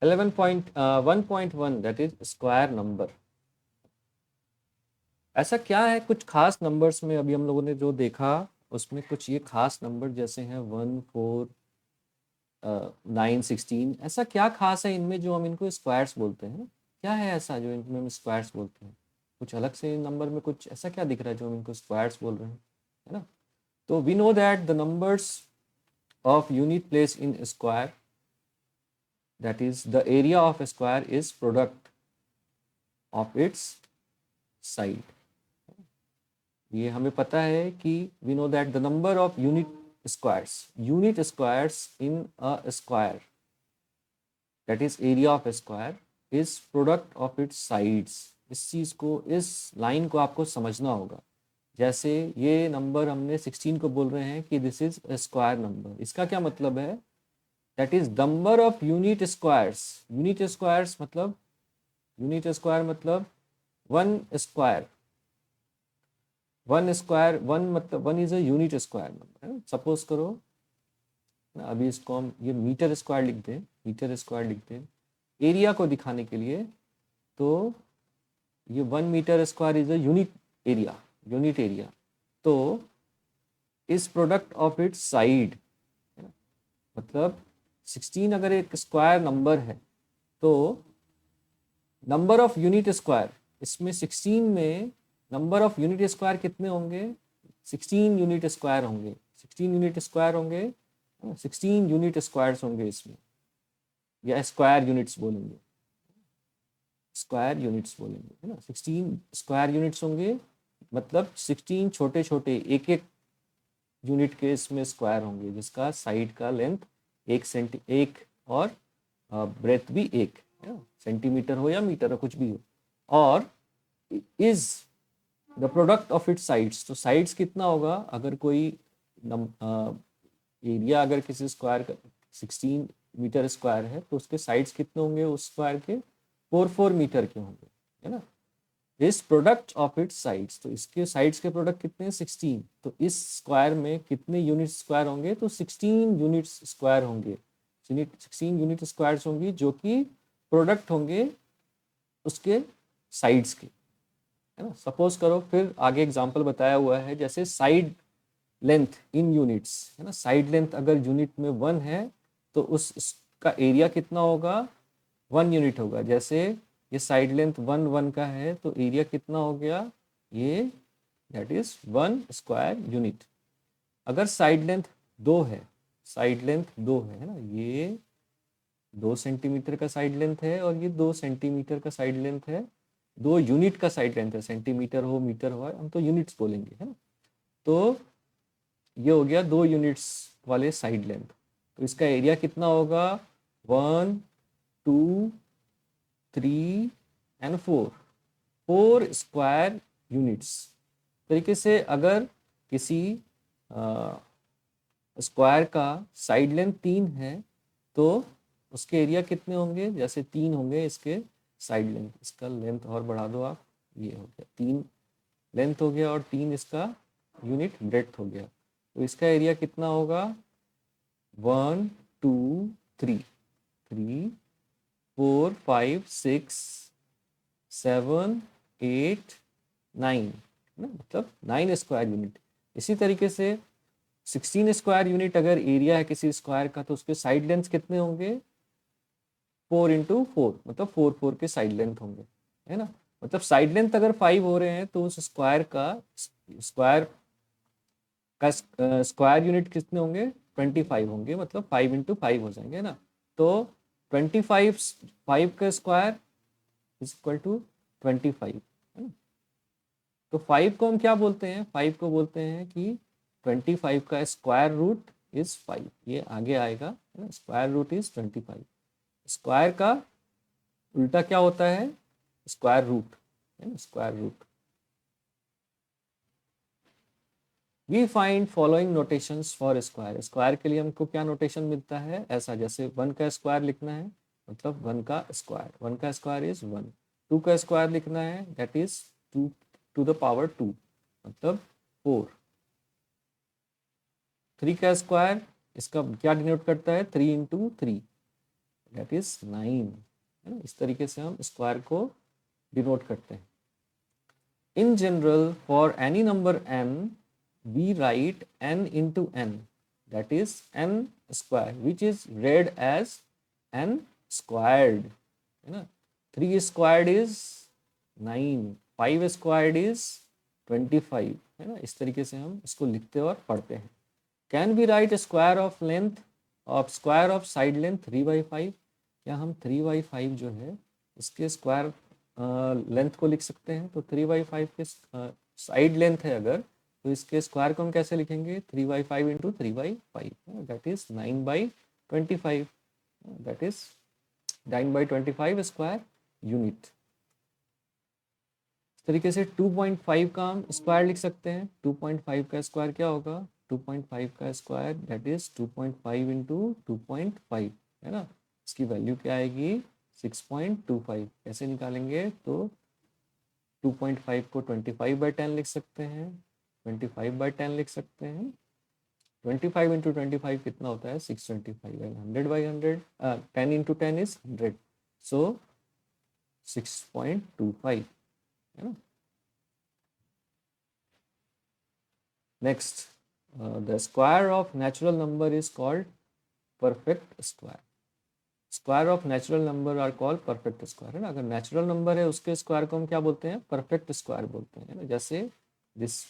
1.1 that is square number. ऐसा क्या है कुछ खास नंबर्स में, अभी हम लोगों ने जो देखा उसमें कुछ ये खास नंबर जैसे हैं 1, 4, 9, 16, ऐसा क्या खास है इनमें जो हम इनको स्क्वायर्स बोलते हैं? क्या है ऐसा जो इनमें हम स्क्वायर्स बोलते हैं? कुछ अलग से नंबर में कुछ ऐसा क्या दिख रहा है जो हम इनको स्क्वायर्स बोल रहे हैं, है ना? तो we know that the numbers of unit place in square, that is the area of a square is product of its side। ये हमें पता है कि we know that the number of unit squares in a square, that is area of a square, is product of its sides। इस चीज को, इस line को आपको समझना होगा। जैसे ये नंबर हमने 16 को बोल रहे हैं कि this is a square number, इसका क्या मतलब है? that is number of unit squares। Unit squares मतलब, यूनिट स्क्वायर मतलब one square, one square, one मतलब one is a unit square number. Suppose करो ना, अभी इसको हम ये मीटर स्क्वायर लिख दें, मीटर स्क्वायर लिख दें एरिया को दिखाने के लिए। तो ये 1 meter square is a unit area, unit area. तो इस प्रोडक्ट ऑफ इट्स साइड, मतलब 16 अगर एक स्क्वायर नंबर है तो नंबर ऑफ यूनिट स्क्वायर, इसमें 16 में नंबर ऑफ यूनिट स्क्वायर कितने होंगे? 16 यूनिट स्क्वायर होंगे, 16 यूनिट स्क्वायर होंगे, 16 यूनिट स्क्वायर्स होंगे इसमें, या स्क्वायर यूनिट्स बोलेंगे, स्क्वायर यूनिट्स बोलेंगे, है ना? 16 स्क्वायर यूनिट्स होंगे, मतलब 16 छोटे छोटे एक एक यूनिट के इसमें स्क्वायर होंगे, जिसका साइड का लेंथ 1 और ब्रेथ भी 1, सेंटीमीटर हो या मीटर हो, कुछ भी हो। और is the product of its sides, तो साइड्स कितना होगा? अगर कोई एरिया अगर किसी स्क्वायर का 16 मीटर स्क्वायर है तो उसके साइड्स कितने होंगे उस स्क्वायर के? 4 मीटर के होंगे, है ना? इस प्रोडक्ट ऑफ इट्स साइड्स, तो इसके साइड्स के प्रोडक्ट कितने हैं? 16। तो इस स्क्वायर में कितने यूनिट स्क्वायर होंगे? तो 16 यूनिट्स स्क्वायर होंगे, 16 यूनिट स्क्वायर्स होंगी जो कि प्रोडक्ट होंगे उसके साइड्स के, है ना? सपोज करो, फिर आगे एग्जांपल बताया हुआ है, जैसे साइड लेंथ इन यूनिट्स, है ना? साइड लेंथ अगर यूनिट में 1 है तो उसका एरिया कितना होगा? 1 यूनिट होगा। जैसे ये साइड लेंथ 1 का है तो एरिया कितना हो गया? ये दैट इज 1 स्क्वायर यूनिट। अगर साइड लेंथ 2 है, साइड लेंथ 2 है ना, ये 2 सेंटीमीटर का साइड लेंथ है और ये 2 सेंटीमीटर का साइड लेंथ है, 2 यूनिट का साइड लेंथ है, सेंटीमीटर हो मीटर हो, हम तो यूनिट्स बोलेंगे, है ना? तो ये हो गया 2 यूनिट्स वाले साइड लेंथ। तो इसका एरिया कितना होगा? 1, 2, 3 एंड 4 स्क्वायर यूनिट्स। तरीके से अगर किसी स्क्वायर का साइड लेंथ 3 है तो उसके एरिया कितने होंगे? जैसे 3 होंगे इसके साइड लेंथ, इसका लेंथ और बढ़ा दो आप, ये हो गया 3 लेंथ हो गया और 3 इसका यूनिट ब्रेड्थ हो गया। तो इसका एरिया कितना होगा? 1, 2, 3, 4, 5, 6, 7, 8, 9, ना, मतलब 9 स्क्वायर यूनिट। इसी तरीके से 16 स्क्वायर यूनिट अगर एरिया है किसी स्क्वायर का तो उसके साइड लेंथ कितने होंगे? 4 × 4, मतलब 4 के साइड लेंथ होंगे, है ना? मतलब साइड लेंथ अगर 5 हो रहे हैं तो उस स्क्वायर यूनिट कितने होंगे? 25 होंगे, मतलब 5 × 5 हो जाएंगे, है ना? तो 25, 5 का स्क्वायर इज इक्वल टू 25, है ना? तो 5 को हम क्या बोलते हैं? 5 को बोलते हैं कि 25 का स्क्वायर रूट इज 5, ये आगे आएगा, है ना? Square root is 25। स्क्वायर का उल्टा क्या होता है? स्क्वायर रूट, है ना? Square root. We find following notations for square. Square के लिए हमको क्या नोटेशन मिलता है? ऐसा, जैसे 1 का स्क्वायर लिखना है, मतलब 1 का स्क्वायर, 1 का स्क्वायर इज 1। 2 का स्क्वायर लिखना है, that is 2 to the power 2, मतलब 4। 3 का स्क्वायर, इसका क्या डिनोट करता है? 3 × 3, दैट इज 9, है ना। इस तरीके से हम स्क्वायर को डिनोट करते हैं। In general for any number n we write n into n, that is n square, which is read as n squared, है ना। 3 squared is 9, 5 squared is 25, है ना। इस तरीके से हम इसको लिखते और पढ़ते हैं। Can be right square of length of square of side length 3/5, क्या हम 3/5 जो है इसके स्क्वायर लेंथ को लिख सकते हैं? तो 3/5 के साइड लेंथ है अगर, तो इसके स्क्वायर को हम कैसे लिखेंगे? 3/5 into 3/5, that is 9/25, that is 9/25 square unit. इस तरीके से 2.5 का हम स्क्वायर लिख सकते हैं। 2.5 का स्क्वायर क्या होगा? 2.5 का स्क्वायर दैट इज 2.5 इंटू 2.5, है ना। इसकी वैल्यू क्या आएगी? 6.25। कैसे निकालेंगे? तो 2.5 को 25/10 लिख सकते हैं, 25/10 लिख सकते हैं। 25 इंटू 25 कितना होता है? 625, एंड 100/100, 10 इंटू 10 इज 100, सो 6.25, है ना। Next, the square of natural number is called perfect square. Square of natural number are called perfect square, है ना। अगर नेचुरल नंबर है उसके स्क्वायर को हम क्या बोलते हैं? परफेक्ट स्क्वायर बोलते हैं, है ना। जैसे दिस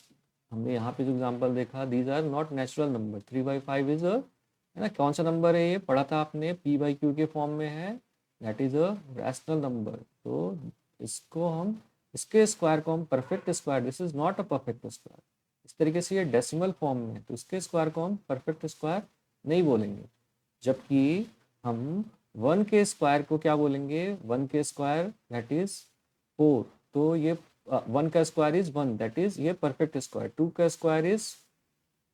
हमने यहाँ पे जो एग्जांपल देखा, these are not natural number. 3/5 is a, है ना, कौन सा नंबर है? ये पढ़ा था आपने, p/q के फॉर्म में है, that is a rational number. तो इसको हम, इसके स्क्वायर को हम perfect square, this is not a perfect square. इस तरीके से ये डेसिमल फॉर्म में है, तो इसके स्क्वायर को हम परफेक्ट स्क्वायर नहीं बोलेंगे। जबकि हम 1 के स्क्वायर को क्या बोलेंगे? 1 के स्क्वायर दैट इज 4, तो ये 1 का स्क्वायर इज 1, दैट इज ये परफेक्ट स्क्वायर। 2 का square is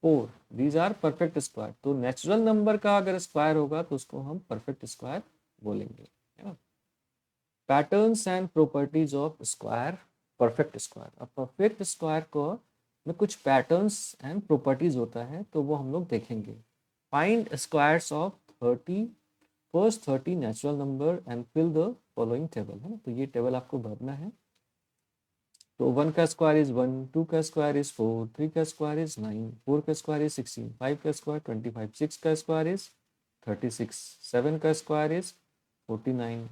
4, these are perfect square. तो नेचुरल नंबर का अगर स्क्वायर होगा तो उसको हम परफेक्ट स्क्वायर बोलेंगे, है ना। Patterns and properties of square, perfect square. अब परफेक्ट स्क्वायर को में कुछ पैटर्न्स एंड प्रॉपर्टीज होता है, तो वो हम लोग देखेंगे। Find squares of 30 first 30 natural number and fill the following table, है ना। तो ये टेबल आपको भरना है। तो 1 का स्क्वायर इज 1, 2 का स्क्वायर इज 4, 3 का स्क्वायर इज 9, 4 का स्क्वायर इज 16, 5 का स्क्वायर 25, 6 का स्क्वायर इज 36, 7 का स्क्वायर इज 49,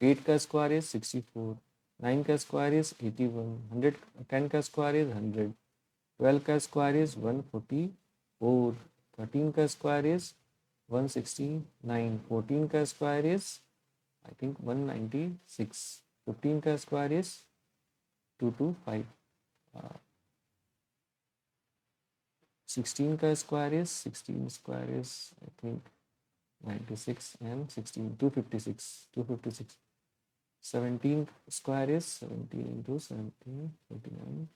8 का स्क्वायर इज 64, 9 का स्क्वायर इज 81, 10 का स्क्वायर इज 100, 12 का स्क्वायर इज 144, 13 का स्क्वायर इज 169, 14 का स्क्वायर इज आई थिंक 196, 15 का स्क्वायर इज 225, 16 का square is 16 square is I think 96 and 16 256, 256, 17 square is 17 into 17 49,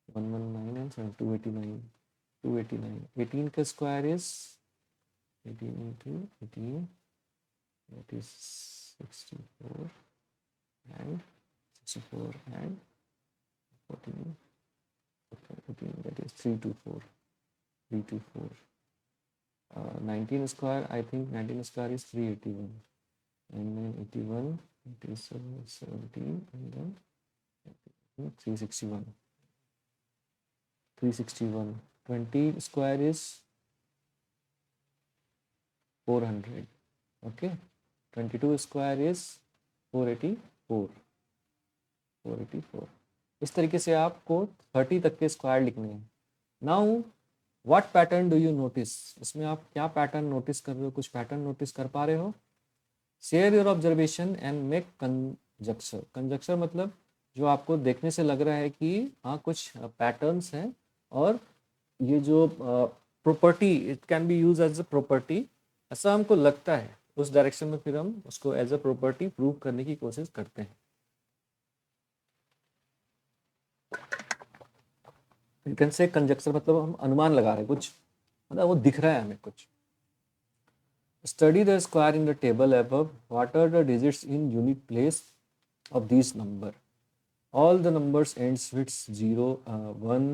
119 and 289, 289, 18 का square is 18 into 18, that is 64 and 64 and 14, 14, that is 324, 324. 19 square, I think 19 square is 381, and then 81, it is 17, and then 361, 361. 20 square is 400, okay. 22 square is 484, 484. इस तरीके से आपको 30 तक के square लिखने हैं। Now what pattern do you notice? इसमें आप क्या पैटर्न नोटिस कर रहे हो? कुछ पैटर्न नोटिस कर पा रहे हो? Share your observation and make conjuncture. Conjuncture मतलब जो आपको देखने से लग रहा है कि हाँ कुछ पैटर्न्स हैं, और ये जो property, it can be use as a property, ऐसा हमको लगता है, उस डायरेक्शन में फिर हम उसको एज अ प्रॉपर्टी प्रूव करने की कोशिश करते हैं। यू कैन से कंजक्चर मतलब हम अनुमान लगा रहे हैं कुछ, मतलब वो दिख रहा है हमें कुछ। Study the square in the table above. What are the digits in unit place of these number? All the numbers ends with 0, 1,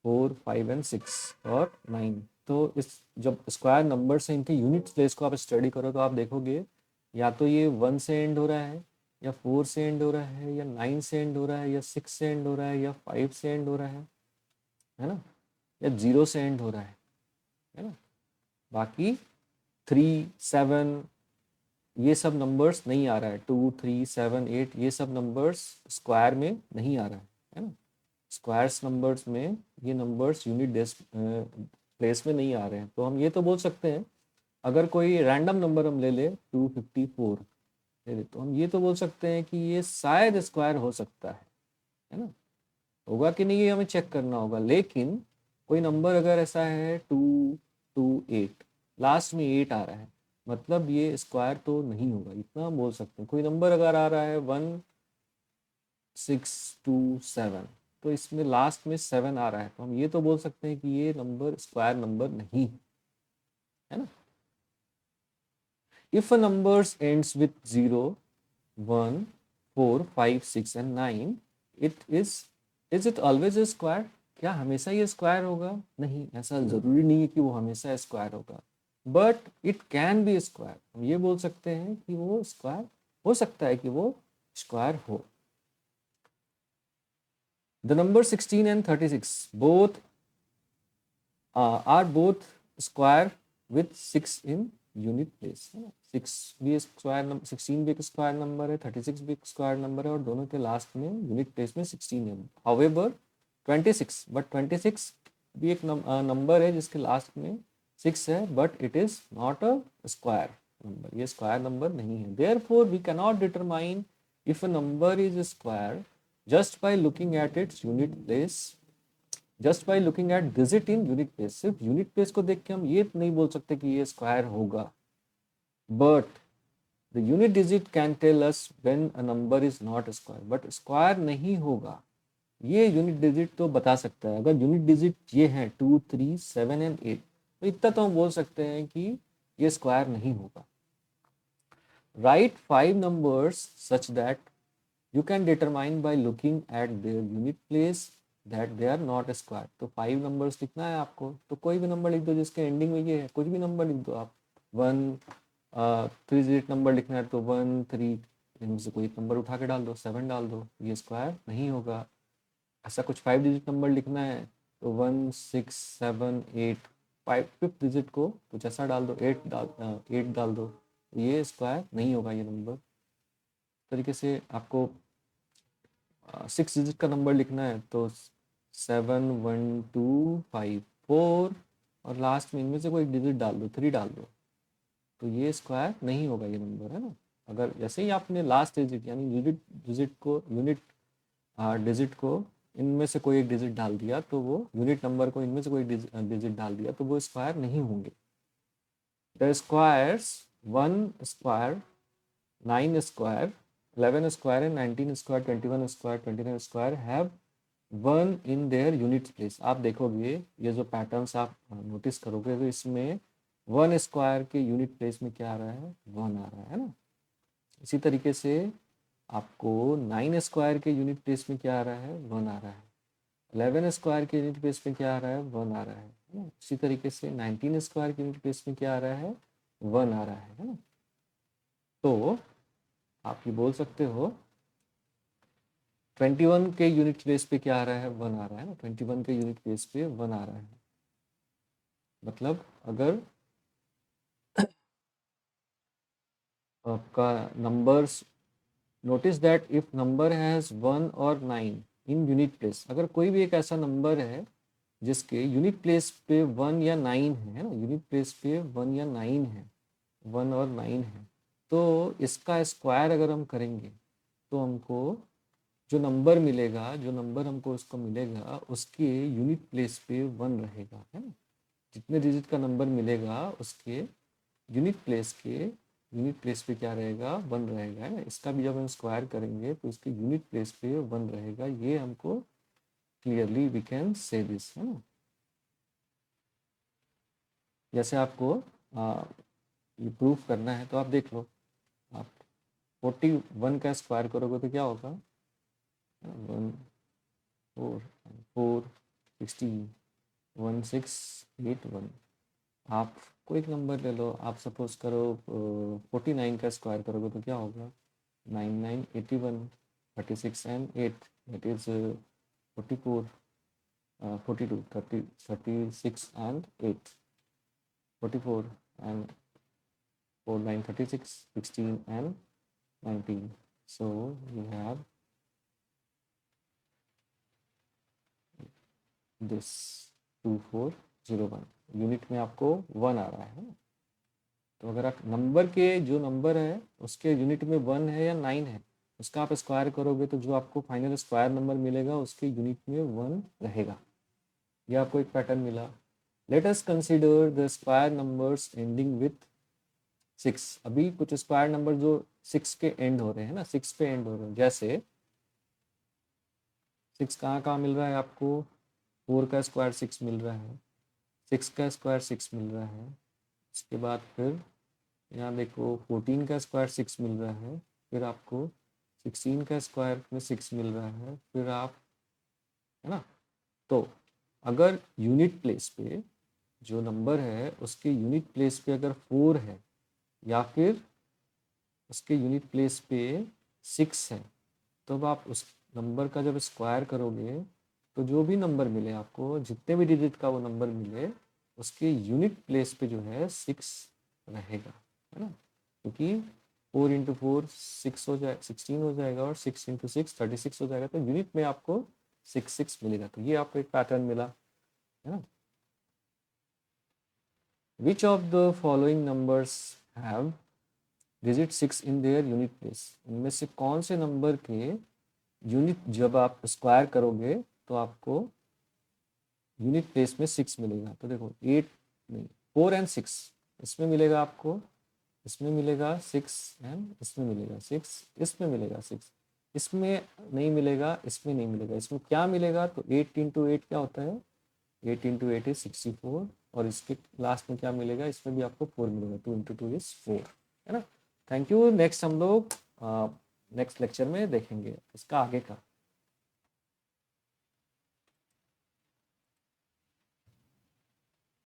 4, 5 and 6 or 9. तो इस जब स्क्वायर नंबर से इनके यूनिट प्लेस को आप स्टडी करो तो आप देखोगे या तो ये 1 से एंड हो रहा है, या 4 से एंड हो रहा है, या 9 से एंड हो रहा है, या 6 से एंड हो रहा है, या 5 से एंड हो रहा है ना, या 0 से एंड हो रहा है ना। बाकी 3, 7 ये सब नंबर्स नहीं आ रहा है, 2, 3, 7, 8 ये सब नंबर्स स्क्वायर में नहीं आ रहा है ना। स्क्वायर्स नंबर्स में ये नंबर्स यूनिट प्लेस में नहीं आ रहे हैं। तो हम ये तो बोल सकते हैं, अगर कोई रैंडम नंबर हम ले ले 254 ले ले, तो हम ये तो बोल सकते हैं कि ये शायद स्क्वायर हो सकता है ना। होगा कि नहीं ये हमें चेक करना होगा। लेकिन कोई नंबर अगर ऐसा है 228 लास्ट में 8 आ रहा है, मतलब ये स्क्वायर तो नहीं होगा, इतना हम बोल सकते हैं। कोई नंबर अगर आ रहा है 1627 तो इसमें लास्ट में 7 आ रहा है, तो हम ये तो बोल सकते हैं कि ये नंबर स्क्वायर नंबर नहीं है ना। If a numbers ends with 0, 1, 4, 5, 6 and 9 it is it always a square? क्या हमेशा ये स्क्वायर होगा? नहीं, ऐसा जरूरी नहीं है कि वो हमेशा स्क्वायर होगा, but it can B square. हम ये बोल सकते हैं कि वो स्क्वायर हो सकता है, कि वो स्क्वायर हो। The number 16 and 36 both are both square with 6 in unit place। 6 भी स्क्वायर नंबर, 16 भी एक स्क्वायर नंबर है, 36 भी एक स्क्वायर नंबर है, और दोनों के लास्ट में यूनिट प्लेस में 16 है। हाउएवर 26, बट 26 भी एक नंबर है जिसके लास्ट में 6 है, but it is not a square number, ये स्क्वायर नंबर नहीं है। Therefore we can not determine if a number is square just by looking at its unit place, just by looking at digit in unit place। सिर्फ unit place को देख के हम ये नहीं बोल सकते कि ये स्क्वायर होगा, but the unit digit can tell us when a number is not square, but square नहीं होगा ये यूनिट डिजिट तो बता सकता है। अगर यूनिट डिजिट ये है 2, 3, 7 एंड 8, तो इतना तो हम बोल सकते हैं कि ये स्क्वायर नहीं होगा। Right 5 numbers such that you can determine by looking at their unit place that they are not square। तो 5 नंबर्स लिखना है आपको, तो कोई भी नंबर लिख दो जिसके एंडिंग में ये है, कुछ भी नंबर लिख दो आप। 1 3 डिजिट नंबर लिखना है तो 1, 3 इनमें से कोई एक नंबर उठा के डाल दो, 7 डाल दो, ये स्क्वायर नहीं होगा। ऐसा कुछ 5 डिजिट नंबर लिखना है तो 1, 6, 7, 8 5th डिजिट को कुछ ऐसा डाल दो, 8 डाल दो, ये स्क्वायर नहीं होगा ये नंबर। तरीके से आपको 6 डिजिट का नंबर लिखना है तो 7, 1, 2, 5, 4 और लास्ट में इनमें से कोई डिजिट डाल दो, 3 डाल दो, तो ये स्क्वायर नहीं होगा ये नंबर, है ना। अगर जैसे ही आपने लास्ट डिजिट यानी यूनिट डिजिट को इनमें से कोई एक डिजिट डाल दिया, तो वो यूनिट नंबर को इनमें से कोई डिजिट डाल दिया, तो वो स्क्वायर नहीं होंगे। The squares 1 square, 9 square, 11 square and 19 square, 21 square, 29 square have 1 in their unit place. आप देखोगे ये जो पैटर्न्स आप नोटिस करोगे, तो इसमें 1 स्क्वायर के यूनिट प्लेस में क्या आ रहा है? 1 आ रहा है ना। इसी तरीके से आपको 9 स्क्वायर के यूनिट प्लेस में क्या आ रहा है? 1 आ रहा है। 11 स्क्वायर के यूनिट प्लेस में क्या आ रहा है? 1 आ रहा है ना। इसी तरीके से 19 स्क्वायर के यूनिट प्लेस में क्या आ रहा है? 1 आ रहा है ना। तो आप ये बोल सकते हो 21 के यूनिट प्लेस पे क्या आ रहा है? 1 आ रहा है ना। 21 के यूनिट प्लेस पे 1 आ रहा है। मतलब अगर आपका numbers, notice that if number has 1 और 9 इन यूनिट प्लेस, अगर कोई भी एक ऐसा नंबर है जिसके यूनिट प्लेस पे 1 या 9 है ना, यूनिट प्लेस पे 1 या 9 है, 1 और 9 है, तो इसका स्क्वायर अगर हम करेंगे तो हमको जो नंबर मिलेगा, जो नंबर हमको उसको मिलेगा, उसके यूनिट प्लेस पे 1 रहेगा, है ना। जितने डिजिट का नंबर मिलेगा उसके यूनिट प्लेस पे क्या रहेगा? 1 रहेगा, है ना। इसका भी जब हम स्क्वायर करेंगे तो इसके यूनिट प्लेस पे 1 रहेगा। ये हमको clearly we can say this, है ना। जैसे आपको ये प्रूफ करना है तो आप देख लो, आप 41 का स्क्वायर करोगे तो क्या होगा? 1, 4, 4, 16, 1, 6, 8, 1, आपको एक नंबर ले लो, आप सपोज करो 49 का स्क्वायर करोगे तो क्या होगा, 99, 81, 36 and 8, that is 44, 42, 30, 36 and 8, 44 and 4, 9, 36, 16 and 19. So we have this 2401, unit में आपको 1 आ रहा है ना। तो अगर आप नंबर के जो नंबर है उसके यूनिट में 1 है या 9 है, उसका आप स्क्वायर करोगे तो जो आपको फाइनल स्क्वायर नंबर मिलेगा उसके यूनिट में 1 रहेगा। ये आपको एक पैटर्न मिला। Let us consider the square numbers ending with 6। अभी कुछ स्क्वायर नंबर जो 6 के एंड हो रहे हैं ना, 6 पे एंड हो रहे हैं, जैसे 6 कहाँ कहाँ मिल रहा है आपको, 4 का स्क्वायर 6 मिल रहा है, 6 का स्क्वायर 6 मिल रहा है, उसके बाद फिर यहाँ देखो 14 का स्क्वायर 6 मिल रहा है, फिर आपको 16 का स्क्वायर में 6 मिल रहा है, फिर आप, है ना। तो अगर यूनिट प्लेस पे जो नंबर है उसके यूनिट प्लेस पे अगर 4 है या फिर उसके यूनिट प्लेस पे 6 है, तो अब आप उस नंबर का जब स्क्वायर करोगे तो जो भी नंबर मिले आपको, जितने भी डिजिट का वो नंबर मिले, उसके यूनिट प्लेस पे जो है 6 रहेगा, है ना। क्योंकि 4 इंटू 4 6 हो जाए 16 हो जाएगा और 6 इंटू 6 36 हो जाएगा, तो यूनिट में आपको 6 मिलेगा। तो ये आपको एक पैटर्न मिला, है ना। Which of the following numbers have digit 6 in their unit place. इनमें से कौन से नंबर के यूनिट जब आप स्क्वायर करोगे तो आपको यूनिट प्लेस में 6 मिलेगा। तो देखो 8 नहीं, 4 एंड 6 इसमें मिलेगा आपको, इसमें मिलेगा 6 एंड इसमें मिलेगा 6, इसमें मिलेगा 6, इसमें नहीं मिलेगा, इसमें नहीं मिलेगा। इसमें क्या मिलेगा, तो 8 इंटू 8 क्या होता है, 8 इंटू 8 इज 64, और इसके लास्ट में क्या मिलेगा, इसमें भी आपको 4 मिलेगा, 2 इंटू 2 इज 4, है ना। Thank you. नेक्स्ट हम लोग नेक्स्ट लेक्चर में देखेंगे इसका आगे का।